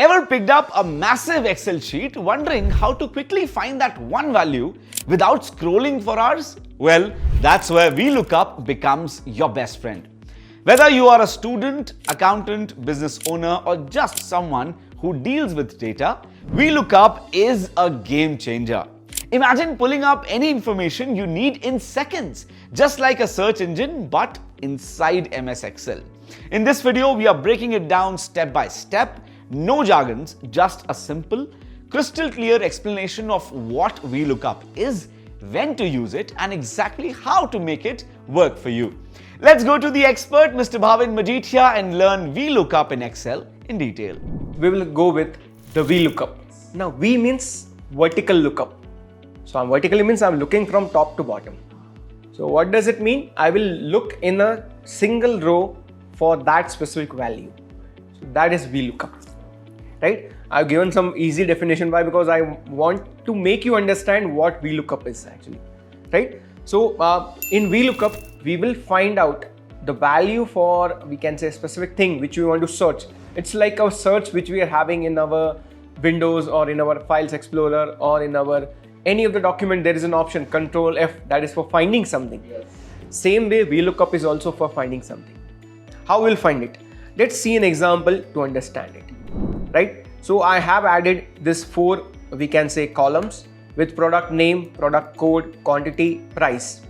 Ever picked up a massive Excel sheet wondering how to quickly find that one value without scrolling for hours? Well, that's where VLOOKUP becomes your best friend. Whether you are a student, accountant, business owner, or just someone who deals with data, VLOOKUP is a game changer. Imagine pulling up any information you need in seconds, just like a search engine, but inside MS Excel. In this video, we are breaking it down step by step. No jargons, just a simple, crystal clear explanation of what VLOOKUP is, when to use it, and exactly how to make it work for you. Let's go to the expert, Mr. Bhavin Majid here, and learn VLOOKUP in Excel in detail. We will go with the VLOOKUP. Now, V means vertical lookup. So, vertically means I'm looking from top to bottom. So, what does it mean? I will look in a single row for that specific value. So, that is VLOOKUP. Right? I've given some easy definition. Why? Because I want to make you understand what VLOOKUP is actually. Right? So, in VLOOKUP, we will find out the value for, we can say, a specific thing which we want to search. It's like a search which we are having in our Windows or in our Files Explorer or in our any of the document. There is an option Control F, that is for finding something. Yes. Same way VLOOKUP is also for finding something. How we'll find it? Let's see an example to understand it. Right? So I have added this 4, we can say, columns with product name, product code, quantity, price.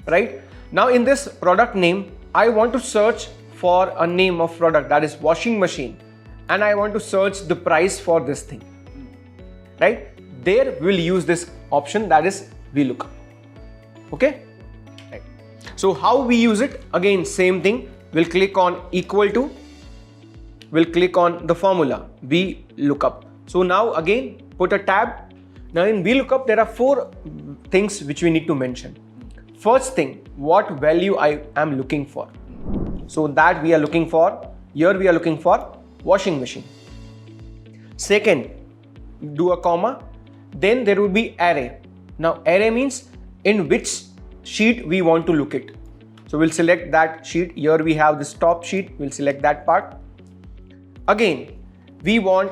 Right? Now in this product name, I want to search for a name of product, that is washing machine, and I want to search the price for this thing. Right? There we'll use this option, that is VLOOKUP. Okay? Right. So how we use it? Again, same thing. We'll click on equal to. We'll click on the formula VLOOKUP. So now again put a tab. Now in VLOOKUP there are 4 things which we need to mention. First thing, what value I am looking for. So that we are looking for, here we are looking for washing machine. Second, do a comma. Then there will be array. Now array means in which sheet we want to look it. So we'll select that sheet. Here we have this top sheet. We'll select that part. Again, we want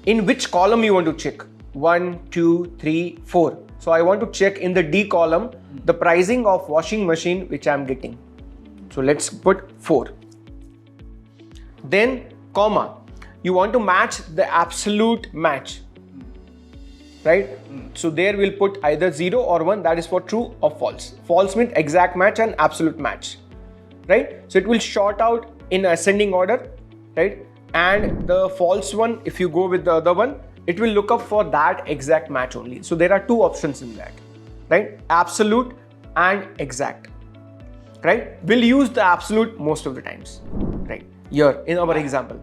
in which column you want to check. 1, 2, 3, 4. So I want to check in the D column the pricing of washing machine which I am getting. So let's put 4. Then comma. You want to match the absolute match. Right? So there we'll put either 0 or 1, that is for true or false. False means exact match and absolute match. Right? So it will sort out in ascending order. Right? And the false one, if you go with the other one, it will look up for that exact match only. So there are 2 options in that. Right? Absolute and exact. Right? We'll use the absolute most of the times. Right? Here in our example.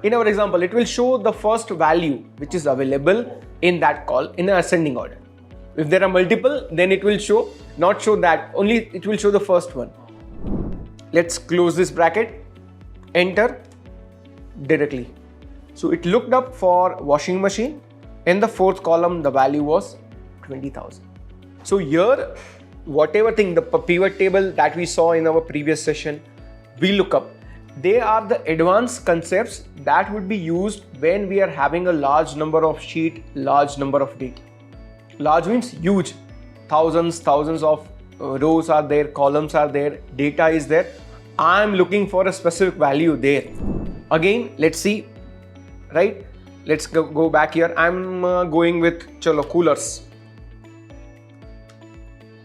In our example, it will show the first value which is available in that call in an ascending order. If there are multiple, then it will show, not show that, only it will show the first one. Let's close this bracket, enter directly. So it looked up for washing machine. In the 4th column, the value was 20,000. So here, whatever thing, the pivot table that we saw in our previous session, VLOOKUP, they are the advanced concepts that would be used when we are having a large number of sheet, large number of data. Large means huge. Thousands of rows are there, columns are there, data is there. I am looking for a specific value there. Again, let's see. Right? Let's go back here. I'm going with coolers.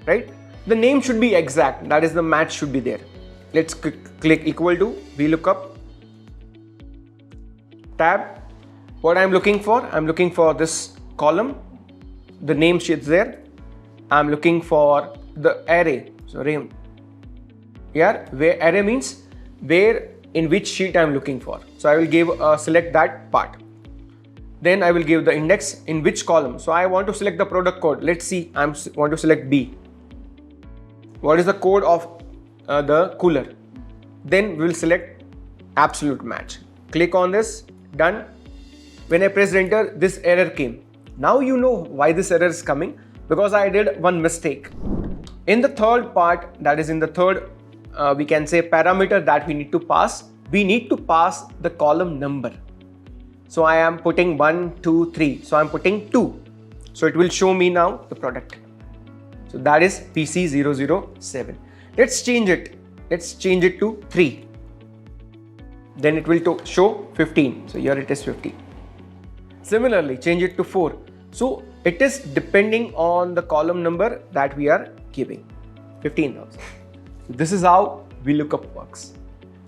Right? The name should be exact. That is, the match should be there. Let's click equal to VLOOKUP. Tab. What I'm looking for? I'm looking for this column. The name sheet's there. I'm looking for the array. So here, where array means where in which sheet I'm looking for. So I will give select that part. Then I will give the index in which column. So I want to select the product code. Let's see. I want to select B. What is the code of the cooler? Then we will select absolute match. Click on this. Done. When I pressed enter, this error came. Now you know why this error is coming, because I did one mistake. In the third part, that is in the third we can say parameter that we need to pass the column number. So I am putting 1, 2, 3. So I'm putting 2. So it will show me now the product. So that is PC007. Let's change it. Let's change it to 3. Then it will show 15. So here it is 15. Similarly, change it to 4. So it is depending on the column number that we are giving. 15,000. This is how VLOOKUP works.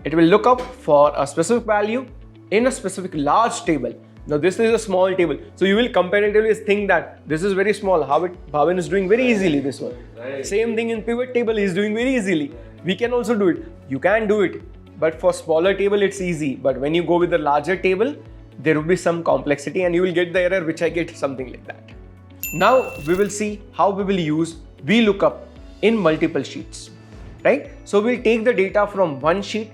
It will look up for a specific value in a specific large table. Now this is a small table, so you will comparatively think that this is very small. Bhavin is doing very easily this one. Right. Same thing in pivot table, he is doing very easily. We can also do it. You can do it, but for smaller table it's easy. But when you go with the larger table, there will be some complexity and you will get the error which I get, something like that. Now we will see how we will use VLOOKUP in multiple sheets, right? So we'll take the data from one sheet,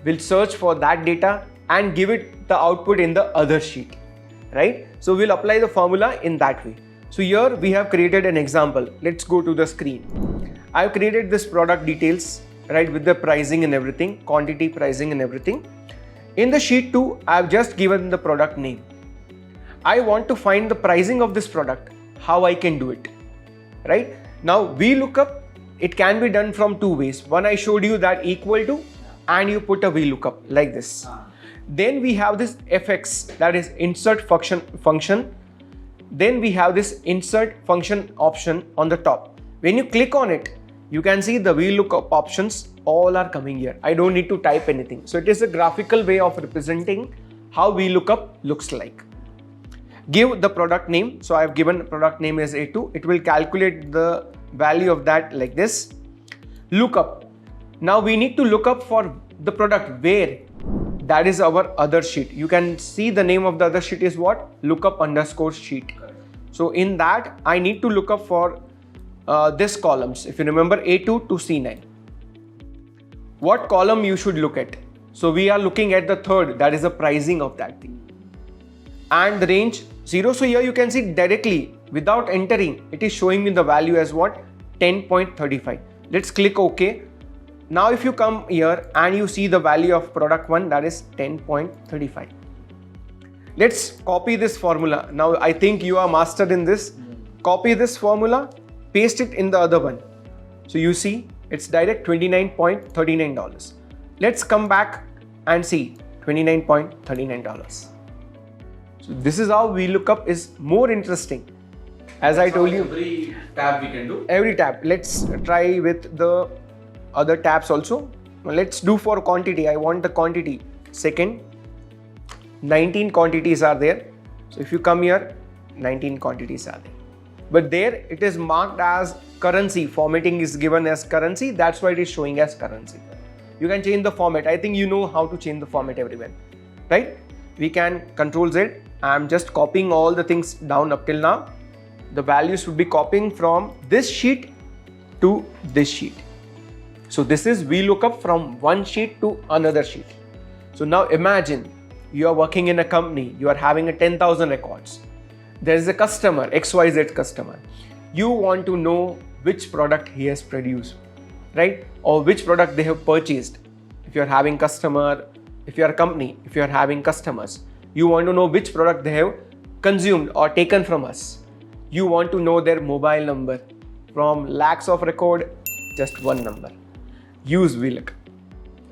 we'll search for that data and give it the output in the other sheet, right? So we'll apply the formula in that way. So here we have created an example. Let's go to the screen. I've created this product details, right, with the pricing and everything, quantity, pricing and everything. In the sheet 2, I've just given the product name. I want to find the pricing of this product, how I can do it, right? Now VLOOKUP, it can be done from two ways. One, I showed you that equal to, and you put a VLOOKUP like this. Then we have this fx, that is insert function. Then we have this insert function option on the top. When you click on it, you can see the VLOOKUP options all are coming here. I don't need to type anything. So it is a graphical way of representing how VLOOKUP looks like. Give the product name. So I have given product name as A2. It will calculate the value of that like this. Lookup. Now we need to look up for the product where. That is our other sheet. You can see the name of the other sheet is what? Lookup_sheet. So in that, I need to look up for this columns. If you remember A2 to C9. What column you should look at? So we are looking at the third, that is the pricing of that thing. And the range 0. So here you can see directly without entering, it is showing me the value as what? 10.35. Let's click OK. Now if you come here and you see the value of product 1, that is 10.35. Let's copy this formula. Now I think you are mastered in this. Copy this formula, paste it in the other one. So you see it's direct $29.39. Let's come back and see $29.39. So this is how VLOOKUP is more interesting. As I told you, every tab we can do. Every tab. Let's try with the other tabs also. Let's do for quantity. I want the quantity. Second, 19 quantities are there. So if you come here, 19 quantities are there. But there it is marked as currency. Formatting is given as currency. That's why it is showing as currency. You can change the format. I think you know how to change the format everywhere, right? We can Control Z. I'm just copying all the things down up till now. The values would be copying from this sheet to this sheet. So this is VLOOKUP from one sheet to another sheet. So now imagine you are working in a company, you are having a 10,000 records. There is a customer, XYZ customer. You want to know which product he has produced, right? Or which product they have purchased. If you are having customer, if you are a company, if you are having customers, you want to know which product they have consumed or taken from us. You want to know their mobile number. From lakhs of record, just one number. Use VLOOKUP,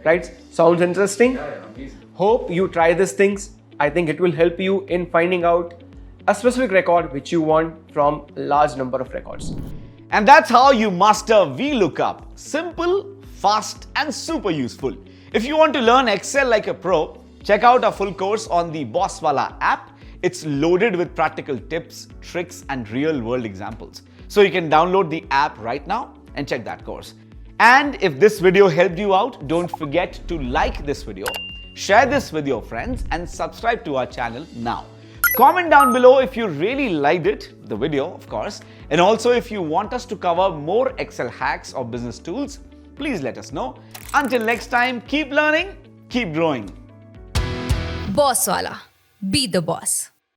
right? Sounds interesting? Yeah, Hope you try these things. I think it will help you in finding out a specific record which you want from a large number of records. And that's how you master VLOOKUP. Simple, fast, and super useful. If you want to learn Excel like a pro, check out our full course on the Bosswala app. It's loaded with practical tips, tricks, and real-world examples. So you can download the app right now and check that course. And if this video helped you out, don't forget to like this video, share this with your friends, and subscribe to our channel now. Comment down below if you really liked it, the video of course, and also if you want us to cover more Excel hacks or business tools, please let us know. Until next time, keep learning, keep growing. Bosswala. Be the boss.